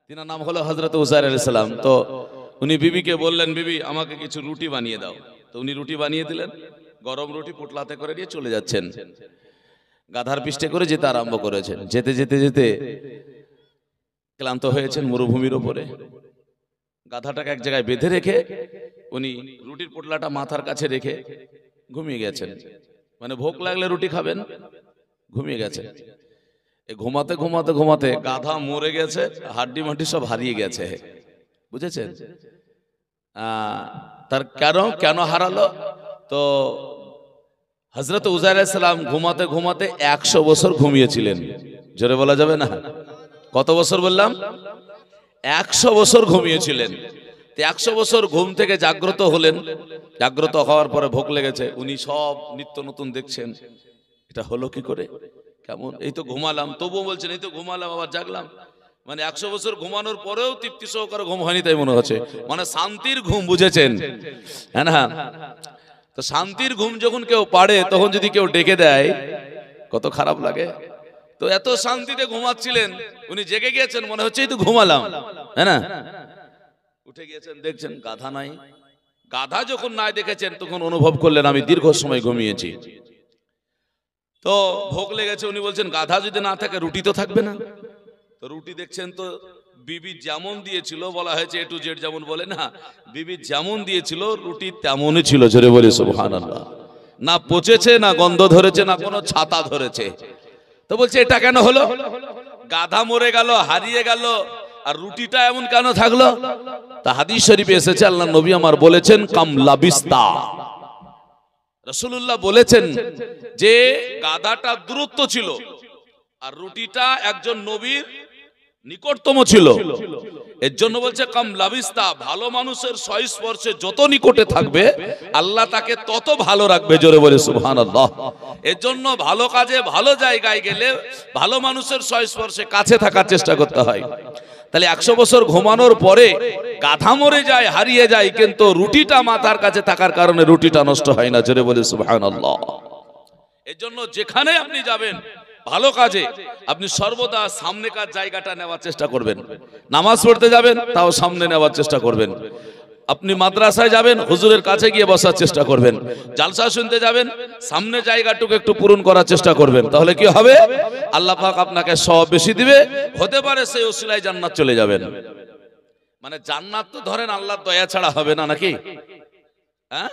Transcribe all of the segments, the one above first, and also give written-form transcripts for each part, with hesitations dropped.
তিনার নাম হলো হযরত উযাইর আলাইহিস সালাম। তো উনি বিবিকে বললেন, বিবি আমাকে কিছু রুটি বানিয়ে দাও। তো উনি রুটি বানিয়ে দিলেন, গরম রুটি পোটলাতে করে নিয়ে চলে যাচ্ছেন, গাধার পিষ্টে করে যেতে আরম্ভ করেছেন। যেতে যেতে যেতে ক্লান্ত হয়েছেন মরুভূমির ওপরে, গাধাটাকে এক জায়গায় বেঁধে রেখে উনি রুটির পোটলাটা মাথার কাছে রেখে ঘুমিয়ে গেছেন। মানে ভোক লাগলে রুটি খাবেন, ঘুমিয়ে গেছেন। ঘুমাতে ঘুমাতে ঘুমাতে গাধা মরে গেছে, হাড্ডি মাটি সব হারিয়ে গেছে, বুঝেছেন? তার কেন হারালো? তো হযরত উযাইর আলাইহিস সালাম ঘুমাতে ঘুমাতে 100 বছর ঘুমিয়েছিলেন। জোরে বলা যাবে না? কত বছর বললাম? 100 বছর ঘুমিয়েছিলেন। 100 বছর ঘুম থেকে জাগ্রত হলেন। জাগ্রত হওয়ার পরে ভোগ লেগেছে, উনি সব নিত্য নতুন দেখছেন। এটা হলো কি করে, কেমন? এই তো ঘুমালাম, তবুও বলছেন এই তো ঘুমালাম আবার জাগলাম। মানে 100 বছর ঘুমানোর পরেও তৃপ্তি সহকারে ঘুম হয়নি তাই মনে হচ্ছে। মানে শান্তির ঘুম, বুঝেছেন? হ্যাঁ না? তো শান্তির ঘুম যখন কেউ পাড়ে, তখন যদি কেউ ডেকে দেয় কত খারাপ লাগে। তো এত শান্তিতে ঘুমাচ্ছিলেন, উনি জেগে গিয়েছেন, মনে হচ্ছে এই তো ঘুমালাম, হ্যাঁ না? উঠে গিয়েছেন, দেখছেন গাধা নাই। গাধা যখন নাই দেখেছেন, তখন অনুভব করলেন আমি দীর্ঘ সময় ঘুমিয়েছি। তো ভোগ লেগেছে, উনি বলছেন গাধা যদি না থাকে রুটি তো থাকবে না। তো রুটি দেখছেন তো বিবি যেমন দিয়েছিল, বলা হয়েছে এ টু জেড যেমন বলে না, বিবি যেমন দিয়েছিল রুটি তেমনই ছিল। জোরে বলি সুবহানাল্লাহ। না পচেছে, না গন্ধ ধরেছে, না কোনো ছাতা ধরেছে। তো বলছে এটা কেন হলো? গাধা মরে গেল, হারিয়ে গেল, আর রুটিটা এমন কেন থাকলো? তা হাদিস শরীফে এসেছে, আল্লাহর নবী আমার বলেছেন কাম লাবিস্তা। রাসূলুল্লাহ বলেছেন যে গাধাটা দূরত্ব ছিল আর রুটিটা একজন নবীর নিকটতম ছিল। এর জন্য বলছে কাম লাবিস্তা, ভালো মানুষের সংস্পর্শে যত নিকটে থাকবে আল্লাহ তাকে তত ভালো রাখবে। জোরে বলে সুবহানাল্লাহ। এর জন্য ভালো কাজে, ভালো জায়গায় গেলে ভালো মানুষের সংস্পর্শে কাছে থাকার চেষ্টা করতে হয়। তাহলে 100 বছর ঘুমানোর পরে গাধা মরে যায়, হারিয়ে যায়, কিন্তু রুটিটা মাথার কাছে থাকার কারণে রুটিটা নষ্ট হয় না। জোরে বলে সুবহানাল্লাহ। এর জন্য যেখানে আপনি যাবেন ভালো কাজে, আপনি সর্বদা সামনেকার জায়গাটা নেওয়ার চেষ্টা করবেন। নামাজ পড়তে যাবেন, তাও সামনে নেওয়ার চেষ্টা করবেন। আপনি মাদ্রাসায় যাবেন, হুজুরের কাছে গিয়ে বসার চেষ্টা করবেন। জালসা শুনতে যাবেন, সামনে জায়গাটুকু একটু পূরণ করার চেষ্টা করবেন। তাহলে কি হবে? আল্লাহ পাক আপনাকে সওয়াব বেশি দিবে। হতে পারে সেই ওসিলায় জান্নাত চলে যাবেন। মানে জান্নাত তো ধরেন আল্লাহর দয়া ছাড়া হবে না, নাকি? হ্যাঁ,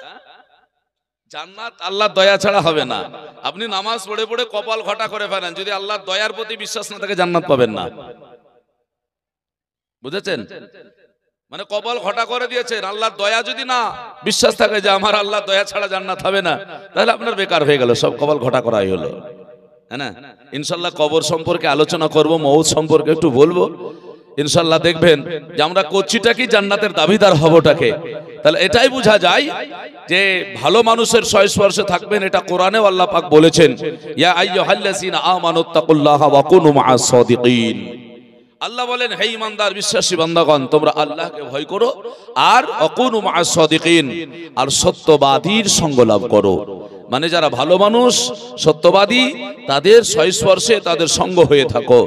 জান্নাত আল্লাহর দয়া ছাড়া হবে না। আপনি নামাজ পড়ে পড়ে কপাল ঘটা করে ফেলেন, যদি আল্লাহর দয়ার প্রতি বিশ্বাস না থাকে জান্নাত পাবেন না। বুঝেছেন? মানে কপাল ঘটা করে দিয়েছেন, আল্লাহর দয়া যদি না বিশ্বাস থাকে যে আমার আল্লাহর দয়া ছাড়া জান্নাত হবে না, তাহলে আপনার বেকার হয়ে গেল, সব কপাল ঘটা করাই হলো, হ্যাঁ না? ইনশাআল্লাহ কবর সম্পর্কে আলোচনা করব, মউত সম্পর্কে একটু বলবো ইনশাআল্লাহ। দেখবেন যে আমরা করছিটা কি, জান্নাতের দাবিদার হবটাকে। তাহলে এটাই বোঝা যায় যে ভালো মানুষের সংস্পর্শে থাকবেন, এটা কোরআনেও আল্লাহ পাক বলেছেন, ইয়া আইয়ুহাল্লাযীনা আমানুত্তাকুল্লাহা ওয়া কুনু মা'আস সাদিকিন। আল্লাহ বলেন হে ঈমানদার বিশ্বাসী বান্দাগণ, তোমরা আল্লাহকে ভয় করো আর ওয়াকুনু মা'আস সাদিকিন, আর সত্যবাদীর সঙ্গ লাভ করো। মানে যারা ভালো মানুষ, সত্যবাদী, তাদের সংস্পর্শে, তাদের সঙ্গ হয়ে থাকো।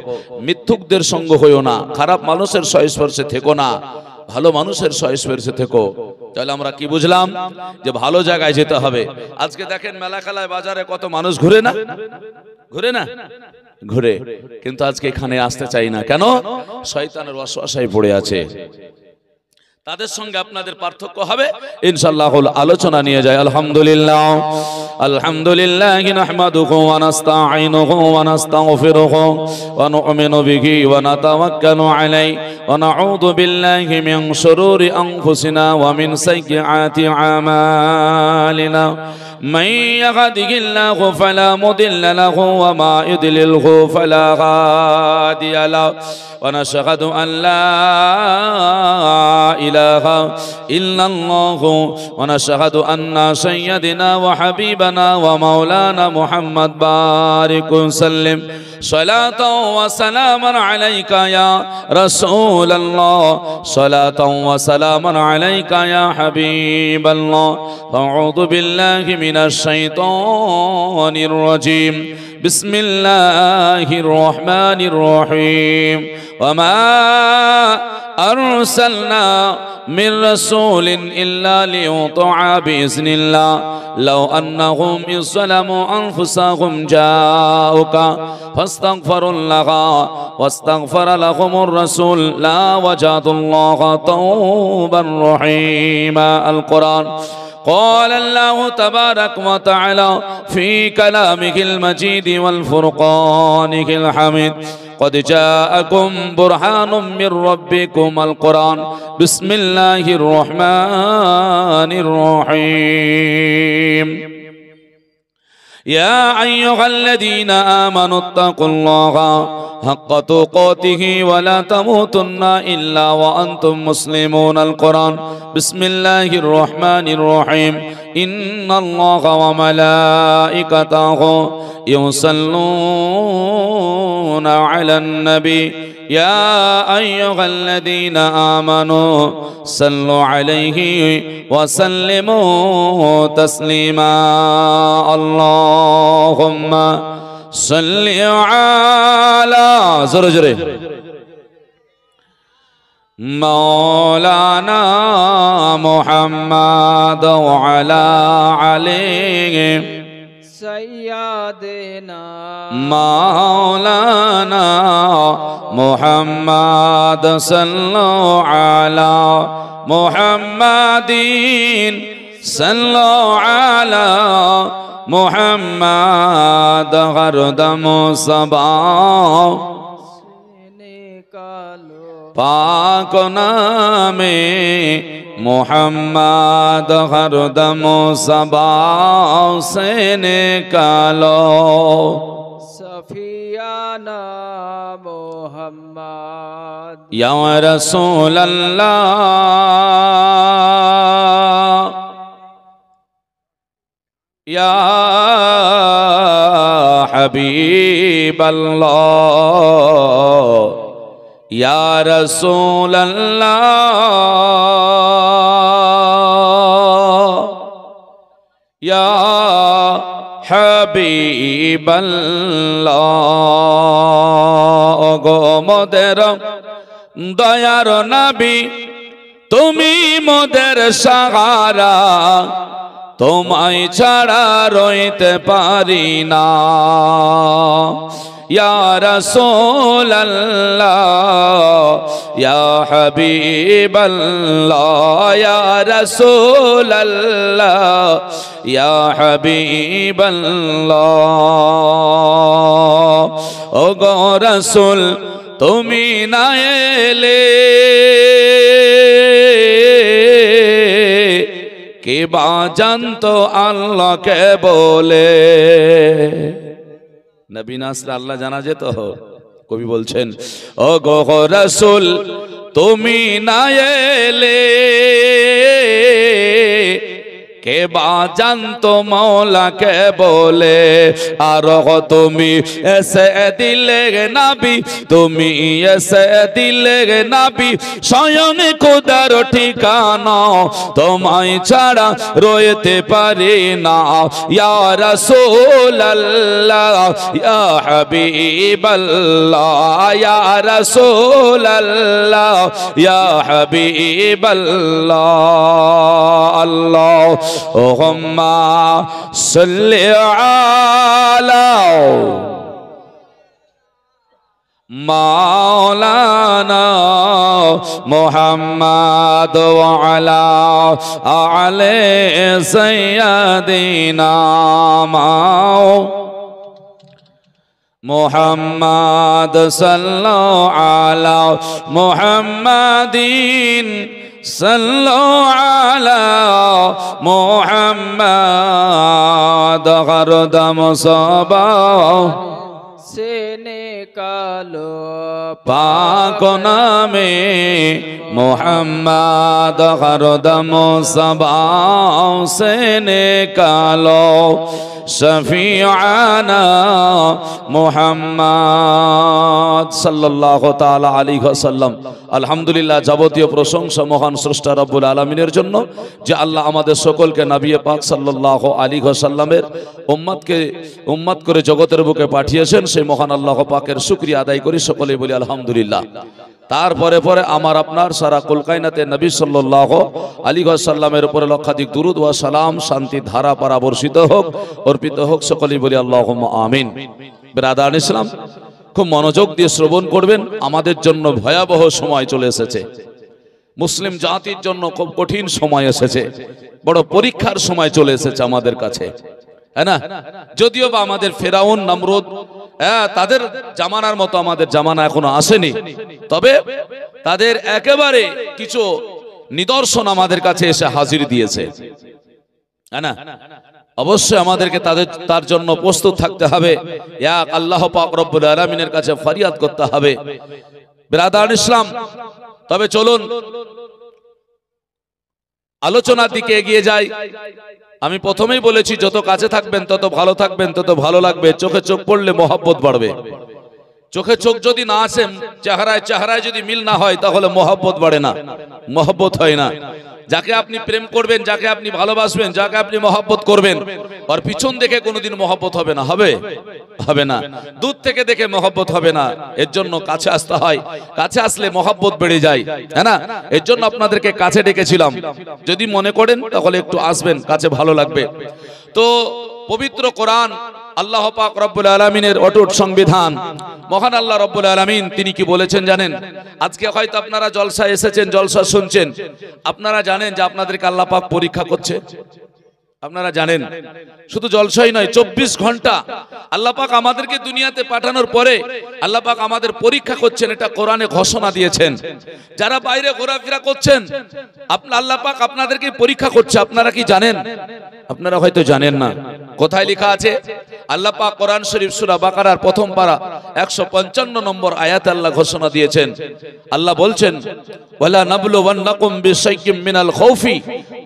মিথ্যুকদের সঙ্গ হইও না, খারাপ মানুষের সংস্পর্শে থেকো না, ভালো মানুষের সংস্পর্শে থেকো। তাহলে আমরা কি বুঝলাম? যে ভালো জায়গায় যেতে হবে। আজকে দেখেন মেলা খেলায় বাজারে কত মানুষ ঘুরে না, ঘুরে না, ঘুরে, কিন্তু আজকে এখানে আসতে চাই না। কেন? শয়তানের ওয়াসওয়াসায় পড়ে আছে। তাদের সঙ্গে আপনাদের পার্থক্য হবে ইনশাআল্লাহ। আলোচনা নিয়ে যায়। আলহামদুলিল্লাহ, আলহামদুলিল্লাহি নাহমাদুহু ওয়া নাস্তাঈনুহু ওয়া নাস্তাগফিরুহু ওয়া নু'মিনু বিহি ওয়া নাতাওয়াক্কালু আলাইহি ওয়া নাউযু বিল্লাহি মিন শুরুরি আনফুসিনা ওয়া মিন সাইয়্যাতি আমালিনা। মান ইয়াহদিহিল্লাহু ফালা মুদিল্লা লাহু ওয়া মা ইউদ্লিলহু ফালা হাদিয়া লাহু। ওয়া নাশহাদু আন লা ইলাহা ইল্লাল্লাহু ওয়া নাশহাদু আন্না সাইয়্যিদানা ওয়া হাবিবানা ওয়া মাওলানা মুহাম্মদ বারিক সাল্লিম সালাতাও ওয়া সালামান আলাইকা ইয়া রাসূলুল্লাহ, সালাতাও ওয়া সালামান আলাইকা ইয়া হাবিবাল্লাহ। আউযু বিল্লাহি মিনাশ শাইতানির রাজীম। বিসমিল্লাহির রহমানির রহিম। وما أرسلنا من رسول إلا ليطاع بإذن الله لو أنهم إذ ظلموا أنفسهم جاءوك فاستغفروا الله واستغفر لهم الرسول لا وجدوا الله توبا رحيما. القرآن قال الله تبارك وتعالى في كلامه المجيد والفرقانه الحميد قد جاءكم برهان من ربكم. القرآن بسم الله الرحمن الرحيم. يا أيها الذين آمنوا اتقوا الله حق تقاته ولا تموتن إلا وأنتم مسلمون. القرآن بسم الله الرحمن الرحيم. إن الله وملائكته يصلون على النبي يا أيها الذين آمنوا صلوا عليه وسلموا تسليما. اللهم صل على زرجره مولانا محمد وعلى عليه سيدنا مولانا محمد صلوا على محمد صلوا على محمد غرد مصبا पाक नामे मोहम्मद हरदम सबाओ से निकालो सफियाना मोहम्मद या रसूल अल्लाह या हबीब अल्लाह या रसूल अल्लाह या हबीब अल्लाह। गो मोदेर दयार नबी तुमी मोदेर सहारा তোমায় ছাড়া রইতে পারি না। या रसूल अल्लाह या हबीब अल्लाह या रसूल अल्लाह या हबीब अल्लाह। ओ गो रसूल तुमी ना एले के बा जानतो अल्लाह के बोले। नबी नासरा अल्लाह जाना जेत कवि बोलছেন ओ गो रसूल तुमी ना एले के बा जानतो मौला के बोले। आरो तुमी ऐसे दिले नबी तुमी ऐसे दिले नबी स्वयं खुदार ठिकाना তোমায় ছাড়া রইতে পারি না। या रसूल अल्लाह या हबीब अल्लाह या रसूल अल्लाह या हबीब अल्लाह। अल्लाह हुम्मा सल्ली अला मौलाना मुहम्मद व अला आले सय्यदिना मुहम्मद सल्लल्लाहु अला मुहम्मदिन सल्लल्लाहु अला मुहम्मद हरदम सबा से निकालो पाक नामे मुहम्मद हरदम सबा से निकालो। শফিআনা মুহাম্মদ সাল্লাল্লাহু তাআলা আলাইহি ওয়াসাল্লাম। আলহামদুলিল্লাহ, যাবতীয় প্রশংসা মহান স্রষ্টা রব্বুল আলামিনের জন্য, যে আল্লাহ আমাদের সকলকে নবী পাক সাল্লাল্লাহু আলাইহি ওয়াসাল্লামের উম্মত করে জগতের বুকে পাঠিয়েছেন। সেই মহান আল্লাহ পাকের শুকরিয়া আদায় করি, সকলেই বলি আলহামদুলিল্লাহ। তারপরে পরে আমার আপনার সারা কুল কায়নাতে নবী সাল্লাল্লাহু আলাইহি ওয়াসাল্লামের উপরে লক্ষাধিক দুরূদ ওয়া সালাম, শান্তি ধারা পারা বর্ষিত হোক, অর্পিত হোক, সকলেই বলি আল্লাহুম্মা আমিন। বিরাদার ইসলাম, খুব মনোযোগ দিয়ে শ্রবণ করবেন। আমাদের জন্য ভয়াবহ সময় চলে এসেছে, মুসলিম জাতির জন্য খুব কঠিন সময় এসেছে, বড় পরীক্ষার সময় চলে এসেছে আমাদের কাছে, হ্যাঁ না? যদিও বা আমাদের ফেরাউন নমরুদ তাদের জামানার মতো আমাদের জামানা এখনো আসেনি, তবে তাদের একেবারে কিছু নিদর্শন আমাদের কাছে এসে হাজির দিয়েছে, হ্যাঁ না? অবশ্যই আমাদেরকে তার জন্য প্রস্তুত থাকতে হবে, এক আল্লাহ পাক রব্বুল আলামিনের কাছে ফরিয়াদ করতে হবে। বিরাদার ইসলাম, তবে চলুন আলোচনার দিকে এগিয়ে যাই। আমি প্রথমেই বলেছি, যত কাছে থাকবেন তত ভালো থাকবেন, তত ভালো লাগবে। চোখে চোখ পড়লে মহব্বত বাড়বে। চোখে চোখ যদি না আসে, চেহারায় যদি মিল না হয়, তাহলে মহব্বত বাড়ে না, মহব্বত হয় না। যাকে আপনি প্রেম করবেন, যাকে আপনি ভালোবাসবেন, যাকে আপনি মহব্বত করবেন, আর পিছন দেখে কোনোদিন মহব্বত হবে না, হবে না। দূর থেকে দেখে মহব্বত হবে না। এর জন্য কাছে আসতে হয়, কাছে আসলে মহব্বত বেড়ে যায়, হ্যাঁ না? এর জন্য আপনাদেরকে কাছে ডেকেছিলাম। যদি মনে করেন তাহলে একটু আসবেন, কাছে ভালো লাগবে। তো পবিত্র কোরআন, আল্লাহ পাক রব্বুল আলামিনের অটুট সংবিধান, মহান আল্লাহ রব্বুল আলামিন তিনি কি বলেছেন জানেন? আজকে হয়তো আপনারা জলসা এসেছেন, জলসা শুনছেন, আপনারা জানেন যে আপনাদেরকে আল্লাহ পাক পরীক্ষা করছে। আপনারা জানেন, শুধু জলসাই নয়, 24 ঘন্টা আল্লাহ পাক আমাদেরকে দুনিয়াতে পাঠানোর পরে আল্লাহ পাক আমাদের পরীক্ষা করছেন। এটা কোরআনে ঘোষণা দিয়েছেন। যারা বাইরে ঘোরাফেরা করছেন, আল্লাহ পাক আপনাদেরকে পরীক্ষা করছে। আপনারা কি জানেন? আপনারা হয়তো জানেন না। কোথায় লেখা আছে? আল্লাহ পাক কোরআন শরীফ সূরা বাকারার প্রথম পারা 155 নম্বর আয়াতে আল্লাহ ঘোষণা দিয়েছেন। আল্লাহ বলছেন, ওয়ালা নাবলুওয়ান্নাকুম বিশাইয়্যিম মিনাল খাউফি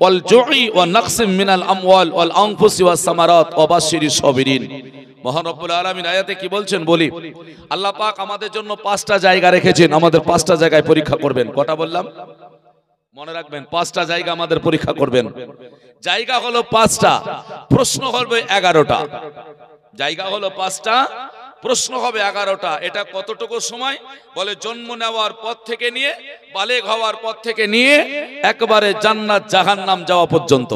ওয়াল জুই ওয়া নাকসিম মিনাল আমওয়াল ওয়াল আনফুসি ওয়াস সামারাত ওয়া বাশশিরিস সাবিরিন। মহান রব্বুল আলামিন আয়াতে কি বলছেন বলি? আল্লাহ পাক আমাদের জন্য 5টা জায়গা রেখেছেন, আমাদের 5টা জায়গায় পরীক্ষা করবেন। কটা বললাম? মনে রাখবেন, 5টা জায়গা আমাদের পরীক্ষা করবেন। জায়গা হলো 5টা, প্রশ্ন হবে 11টা। জায়গা হলো 5টা, প্রশ্ন হবে 11টা। এটা কতটুকু সময়? বলে জন্ম নেওয়ার পর থেকে নিয়ে বালেগ হওয়ার পর থেকে নিয়ে একবারে জান্নাত জাহান্নাম যাওয়া পর্যন্ত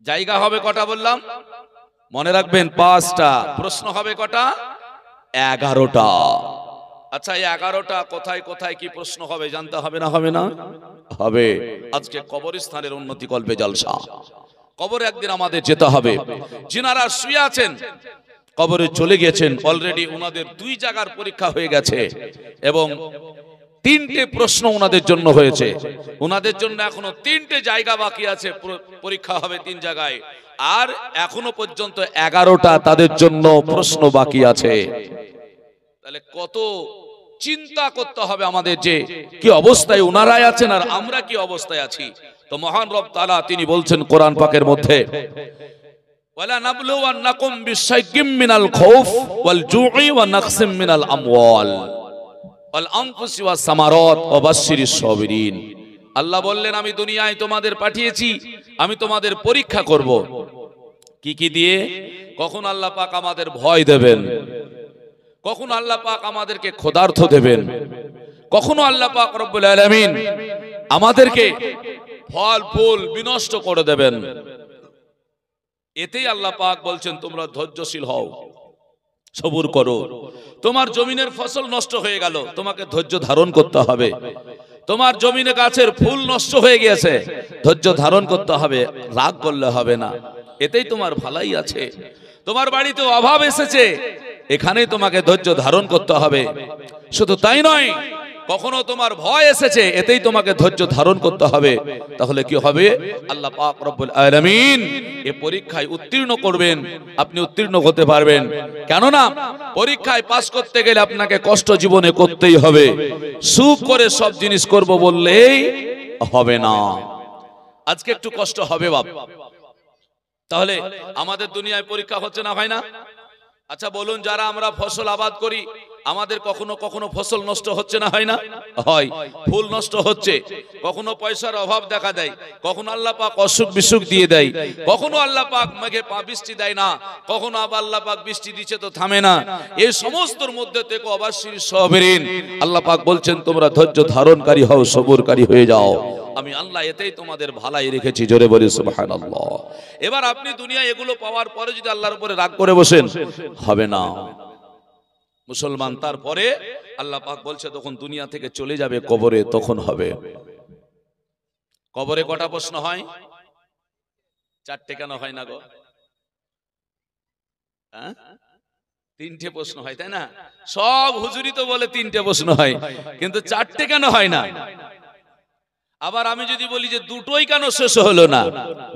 জায়গা হবে। কটা বললাম? মনে রাখবেন, 5টা। প্রশ্ন হবে কটা? 11টা। আচ্ছা, এই 11টা কোথায় কোথায় কি প্রশ্ন হবে জানতে হবে না? হবে না? হবে। আজকে কবরস্থানের উন্নতি কল্পে জলসা। কবরে একদিন আমাদের যেতে হবে। যিনারা শুয়ে আছেন, কবরে চলে গেছেন, অলরেডি ওনাদের 2 জায়গার পরীক্ষা হয়ে গেছে এবং 3টে প্রশ্ন ওনাদের জন্য হয়েছে। ওনাদের জন্য এখনো 3টে জায়গা বাকি আছে, পরীক্ষা হবে 3 জায়গায়। আর এখনো পর্যন্ত 11টা তাদের জন্য প্রশ্ন বাকি আছে। তাহলে কত চিন্তা করতে হবে আমাদের, যে কি অবস্থায় ওনারাই আছেন আর আমরা কি অবস্থায় আছি। তো মহান রব তাআলা তিনি বলছেন কোরআন পাকের মধ্যে, ওয়ালা নাবলুওয়ান্নাকুম বিশাইয়্যিম মিনাল খাউফ ওয়াল জুই ওয়া নাকসিম মিনাল আমওয়াল ওয়াল আনফুসি ওয়াস সামারাত ওয়া বাশশিরিস সাবিরিন। আল্লাহ বললেন, আমি দুনিয়ায় তোমাদের পাঠিয়েছি, আমি তোমাদের পরীক্ষা করব। কি কি দিয়ে? কখন আল্লাহ পাক আমাদের ভয় দেবেন, কখন আল্লাহ পাক আমাদেরকে ক্ষুধার্ত দেবেন, কখনো আল্লাহ পাক রব্বুল আলামিন আমাদেরকে ফল ফুল বিনষ্ট করে দেবেন। এতেই আল্লাহ পাক বলছেন, তোমরা ধৈর্যশীল হও, সবুর করো। তোমার জমিনের ফসল নষ্ট হয়ে গেল, তোমাকে ধৈর্য ধারণ করতে হবে। তোমার জমিনে গাছের ফুল নষ্ট হয়ে গিয়েছে, ধৈর্য ধারণ করতে হবে, রাগ করলে হবে না। এতেই তোমার ভালাই আছে। তোমার বাড়িতে অভাব এসেছে, এখানেই তোমাকে ধৈর্য ধারণ করতে হবে। শুধু তাই নয়, কখনো তোমার ভয় এসেছে, এতেই তোমাকে ধৈর্য ধারণ করতে হবে। তাহলে কি হবে? আল্লাহ পাক রব্বুল আলামিন এই পরীক্ষায় উত্তীর্ণ করবেন, আপনি উত্তীর্ণ হতে পারবেন। কেননা পরীক্ষায় পাস করতে গেলে আপনাকে কষ্ট জীবনে করতেই হবে। সুখ করে সব জিনিস করব বললেই হবে না। আজকে একটু কষ্ট হবে বাবা, তাহলে আমাদের দুনিয়ায় পরীক্ষা হচ্ছে না, হয় না? আচ্ছা বলুন, যারা আমরা ফসল আবাদ করি আমাদের কখনো কখনো ফসল নষ্ট হচ্ছে না, হয় না? হয়। ফুল নষ্ট হচ্ছে, কখনো পয়সার অভাব দেখা দেয়, কখনো আল্লাহ পাক অসুখ বিসুখ দিয়ে দেয়, কখনো আল্লাহ পাক মেঘে বৃষ্টি দেয় না, কখনো আবার আল্লাহ পাক বৃষ্টি দিচ্ছে তো থামে না। এই সমস্তর মধ্যে থেকে অবশ্যই সবরিন, আল্লাহ পাক বলছেন তোমরা ধৈর্য ধারণকারী হও, সবরকারী হয়ে যাও, আমি আল্লাহ এতেই তোমাদের ভালাই রেখেছি। জোরে বলি সুবহানাল্লাহ। এবার আপনি দুনিয়া এগুলো পাওয়ার পরে যদি আল্লাহর উপরে রাগ করে বসেন, হবে না মুসলমান। তারপরে আল্লাহ পাক বলছে তখন দুনিয়া থেকে চলে যাবে কবরে, তখন হবে। কবরে কটা প্রশ্ন হয়? চারটে কেন হয় না গো? হ্যাঁ, তিনটে প্রশ্ন হয়, তাই না? সব হুজুরি তো বলে তিনটে প্রশ্ন হয়, কিন্তু চারটে কেন হয় না? আবার আমি যদি বলি যে দুটোই কেন শেষ হলো না,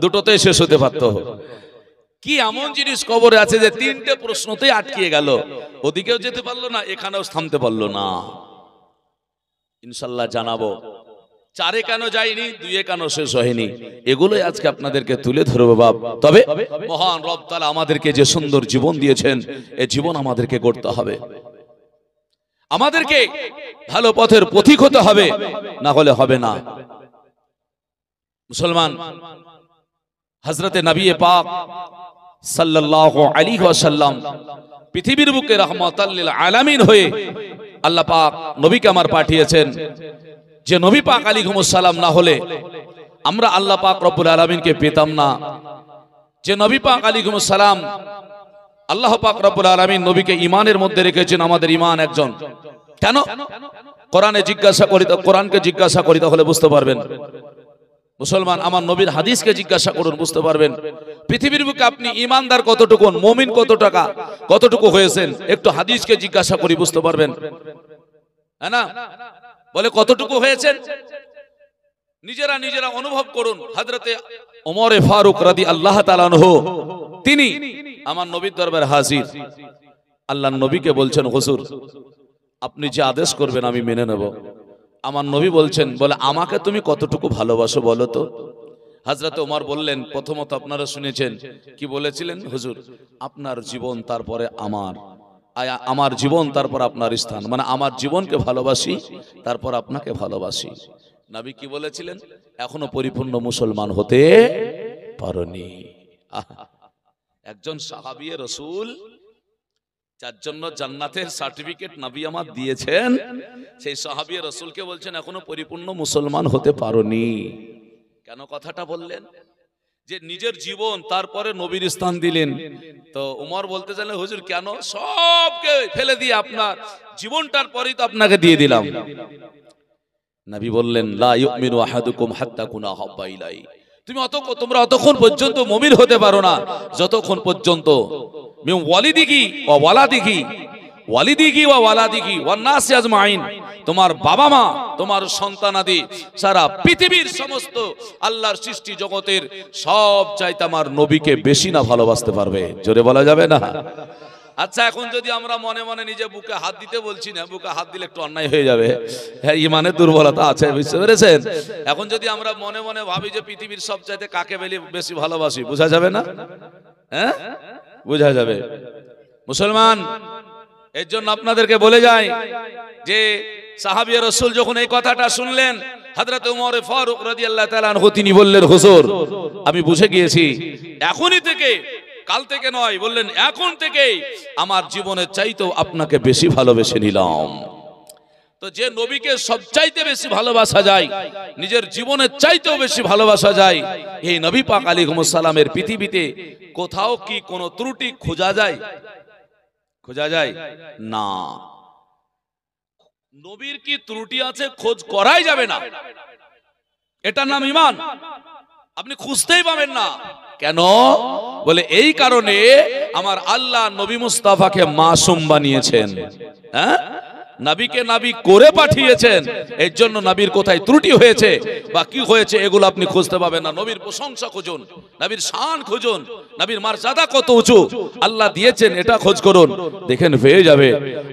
দুটোতেই শেষ হতে পারতো। কি এমন জিনিস কবরে আছে যে তিনটে প্রশ্নতেই আটকে গেল, ওদিকেও যেতে পারলো না, এখানেও থামতে পারলো না? ইনশাল্লাহ জানাবো। চারে কেন যায়নি, দুইয়ে কেন শেষ হয়নি, এগুলোই আজকে আপনাদেরকে তুলে ধরবো বাপ। তবে মহান রব তাআলা আমাদেরকে যে সুন্দর জীবন দিয়েছেন, এই জীবন আমাদেরকে গড়তে হবে, আমাদেরকে ভালো পথের পথিক হতে হবে, না হলে হবে না। মুসলমান, হযরতে নবী পাক সাল্লাল্লাহু আলাইহি ওয়াসাল্লাম পৃথিবীর বুকে রাহমাতাল লিল আলামিন হয়ে আল্লাহ পাক নবীকে আমার পাঠিয়েছেন। যে নবী পাক আলাইহিস সালাম না হলে আমরা আল্লাহ পাক রব্বুল আলামিনকে পেতাম না। যে নবী পাক আলাইহিস সালাম, আল্লাহ পাক রব্বুল আলামিন নবীকে ঈমানের মধ্যে রেখেছেন। আমাদের ঈমান একজন। কেন? কোরআনে জিজ্ঞাসা করি, তো কোরআনকে জিজ্ঞাসা করি তাহলে বুঝতে পারবেন। মুসলমান, আমার নবীর হাদিসকে জিজ্ঞাসা করুন, বুঝতে পারবেন। পৃথিবীর বুকে আপনি ইমানদার কতটুকু, মুমিন কতটুকু হয়েছেন, একটু হাদিসকে জিজ্ঞাসা করি, বুঝতে পারবেন। হ্যাঁ না? বলে কতটুকু হয়েছেন, নিজেরা অনুভব করুন। হযরতে ওমর ফারুক রাদিয়াল্লাহু তাআলা আনহু, তিনি আমার নবীর দরবারে হাজির। আল্লাহর নবীকে বলছেন, হুজুর আপনি যে আদেশ করবেন আমি মেনে নেব। আমার নবী বলছেন, বলে আমাকে তুমি কতটুকু ভালোবাসো বলো তো। হযরত ওমর বললেন, প্রথমত আপনারা শুনেছেন কি বলেছিলেন, হুজুর আপনার জীবন তারপরে আমার জীবন তারপর আপনার স্থান, মানে আমার জীবনকে ভালোবাসি তারপর আপনাকে ভালোবাসি। নবী কি বলেছিলেন? এখনো পরিপূর্ণ মুসলমান হতে পারোনি। একজন সাহাবী রাসূল, যার জন্য জান্নাতের সার্টিফিকেট নবী আমার দিয়েছেন, সেই সাহাবী রাসূলকে বলছেন এখনো পরিপূর্ণ মুসলমান হতে পারোনি। কেন কথাটা বললেন? যে নিজের জীবন তারপরে নবীর স্থান দিলেন। তো উমর বলতে চাইলেন, হুজুর কেন? সবকে ফেলে দিয়ে আপনার জীবনটার পরেই তো আপনাকে দিয়ে দিলাম। নবী বললেন, লা ইউমিনু আহাদুকুম হাত্তা কুনা হাব্বা ইলাই। তোমরা অতক্ষণ পর্যন্ত মুমিন হতে পারো না যতক্ষণ পর্যন্ত মিন ওয়ালিদিহি ওয়া ওয়ালাদিহি ওয়ান নাসি আজমাইন, তোমার বাবা মা, তোমার সন্তানাদি, সারা পৃথিবীর সমস্ত আল্লাহর সৃষ্টি জগতের সব চাইতে আমার নবীকে বেশি না ভালোবাসতে পারবে। জোরে বলা যাবে না? আচ্ছা, এখন যদি আমরা মনে মনে নিজে বুকে হাত দিতে বলছি না, বুকে হাত দিলে একটু অন্যায় হয়ে যাবে, হ্যাঁ ইমানের দুর্বলতা আছে, বুঝতে পেরেছেন? এখন যদি আমরা মনে মনে ভাবি যে পৃথিবীর সব চাইতে কাকে বেশি ভালোবাসি, বোঝা যাবে না? হ্যাঁ, বোঝা যাবে। মুসলমান, এর জন্য আপনাদেরকে বলে যায় যে সাহাবী রাসূল যখন এই কথাটা শুনলেন, হযরত ওমর ফারুক রাদিয়াল্লাহু তাআলা আনহু তিনি বললেন, হুজুর আমি বুঝে গিয়েছি, এখনই থেকে, কাল থেকে নয়, বললেন এখন থেকেই আমার জীবনের চাইতেও আপনাকে বেশি ভালোবেসে নিলাম। তো যে নবীকে সবচাইতে বেশি ভালোবাসা যায়, নিজের জীবনের চাইতেও বেশি ভালোবাসা যায়, এই নবী পাক আলাইহিস সালামের পৃথিবীতে কোথাও কি কোনো ত্রুটি খোঁজা যায়? খোঁজা যায় না। নবীর কি ত্রুটি আছে খোঁজ করাই যাবে না, এটার নাম ঈমান। আপনি খুঁজতেই পাবেন না। কেন? বলে এই কারণে আমার আল্লাহ নবী মুস্তাফাকে মাসুম বানিয়েছেন। হ্যাঁ, নবীকে নবী করে পাঠিয়েছেন, এর জন্য নবীর কোথায় ত্রুটি হয়েছে বা কি হয়েছে এগুলো আপনি খুঁজতে পাবেন না। নবীর প্রশংসা খুঁজুন, নবীর শান খুঁজুন, নবীর মর্যাদা কত উঁচু আল্লাহ দিয়েছেন এটা খোঁজ করুন, দেখেন পেয়ে যাবে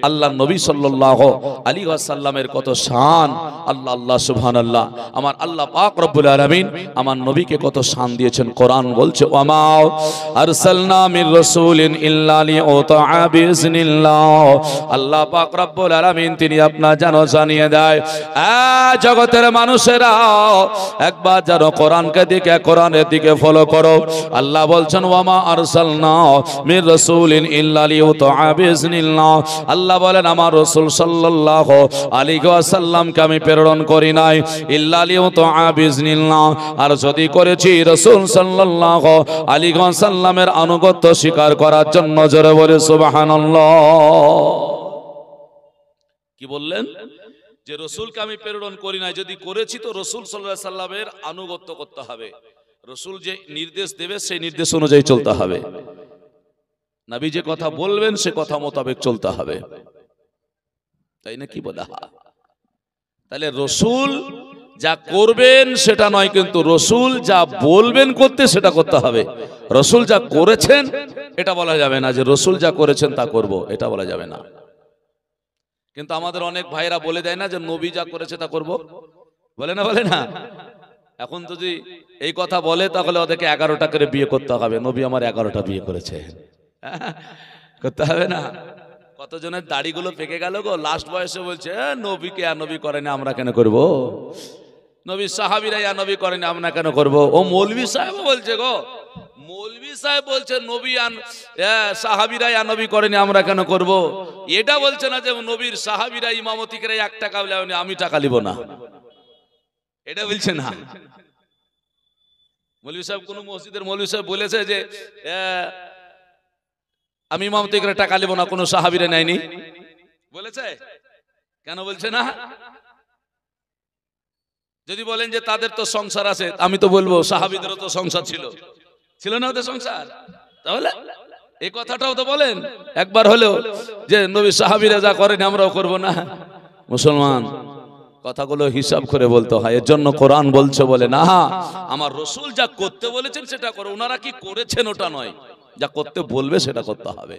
আল্লাহর নবী সাল্লাল্লাহু আলাইহি ওয়াসাল্লামের কত শান। আল্লাহ আল্লাহ সুবহানাল্লাহ, আমার আল্লাহ পাক রব্বুল আলামিন আমার নবীকে কত শান দিয়েছেন। কোরআন বলছে ওয়ামা আরসালনা মির রাসূলিন ইল্লা লিউতাআ বিইজনিল্লাহ। আল্লাহ পাক রব্বুল আলামিন তিনি আপনার যেন জানিয়ে দেয় জগতের মানুষেরা একবার যেন কোরআনকে দিকে কোরআনের দিকে ফলো করো। আল্লাহ বলছেন ওয়ামা আরসালনা মির রাসূলিন ইল্লা লিউতাআ বিইজনিল্লাহ। আল্লাহ বলেন আমার রাসূল সাল্লাল্লাহু আলাইহি ওয়াসাল্লামকে আমি প্রেরণ করি নাই ইল্লা লিউতাআ বিইজনিল্লাহ, আর যদি করেছি রাসূল সাল্লাল্লাহু আলাইহি ওয়াসাল্লামের আনুগত্য স্বীকার করার জন্য। জোরে বলে সুবহানাল্লাহ। কি বললেন যে রাসূলকে আমি প্রেরণ করি নাই, যদি করেছি তো রাসূল সাল্লাল্লাহু আলাইহি সাল্লামের আনুগত্য করতে হবে, রাসূল যে নির্দেশ দেবে সেই নির্দেশ অনুযায়ী চলতে হবে, নবী যে কথা বলবেন সে কথা মোতাবেক চলতে হবে, তাই না? কি বলে তাহলে রাসূল যা করবেন সেটা নয়, কিন্তু রাসূল যা বলবেন করতে সেটা করতে হবে। রাসূল যা করেছেন এটা বলা যাবে না যে রাসূল যা করেছেন তা করব, এটা বলা যাবে না। কিন্তু আমাদের অনেক ভাইরা বলে দেয় না যে নবী যা করেছে তা করব, বলে না বলে না। এখন যদি এই কথা বলে তাহলে ওদেরকে 11টা করে বিয়ে করতে হবে। নবী আমার 11টা বিয়ে করেছে, করতে হবে না? কতজনের দাড়িগুলো পেকে গেল গো, লাস্ট বয়সে বলছে নবীকে আর নবী করেনি আমরা কেন করব, নবীর সাহাবীরা ইয়া নবী করেনি আমরা কেন করব। ও মৌলভী সাহেব বলছে গো, মৌলভী সাহেব বলছে নবী সাহাবীরা ইয়া নবী করেনি আমরা কেন করব। এটা বলছে না যে নবীর সাহাবীরা ইমামতি করে 1 টাকা বলে আমি টাকা নিব না, এটা বলছে না। মৌলভী সাহেব কোন মসজিদের মৌলভী সাহেব বলেছে যে আমি ইমামতি করে টাকা নিব না, কোন সাহাবীরা নেয়নি বলেছে? কেন বলছে না? যদি বলেন যে তাদের তো সংসার আছে, আমি তো বলবো সাহাবীদেরও তো সংসার ছিল, ছিল না ওদের সংসার? তাহলে এই কথাটাও তো বলেন একবার হলেও যে নবী সাহাবীরা যা করেন আমরাও করব না। মুসলমান কথাগুলো হিসাব করে বলতে হয়। এর জন্য কোরআন বলছে বলে না আমার রাসূল যা করতে বলেছেন সেটা করো, ওনারা কি করেছেন ওটা নয়, যা করতে বলবে সেটা করতে হবে।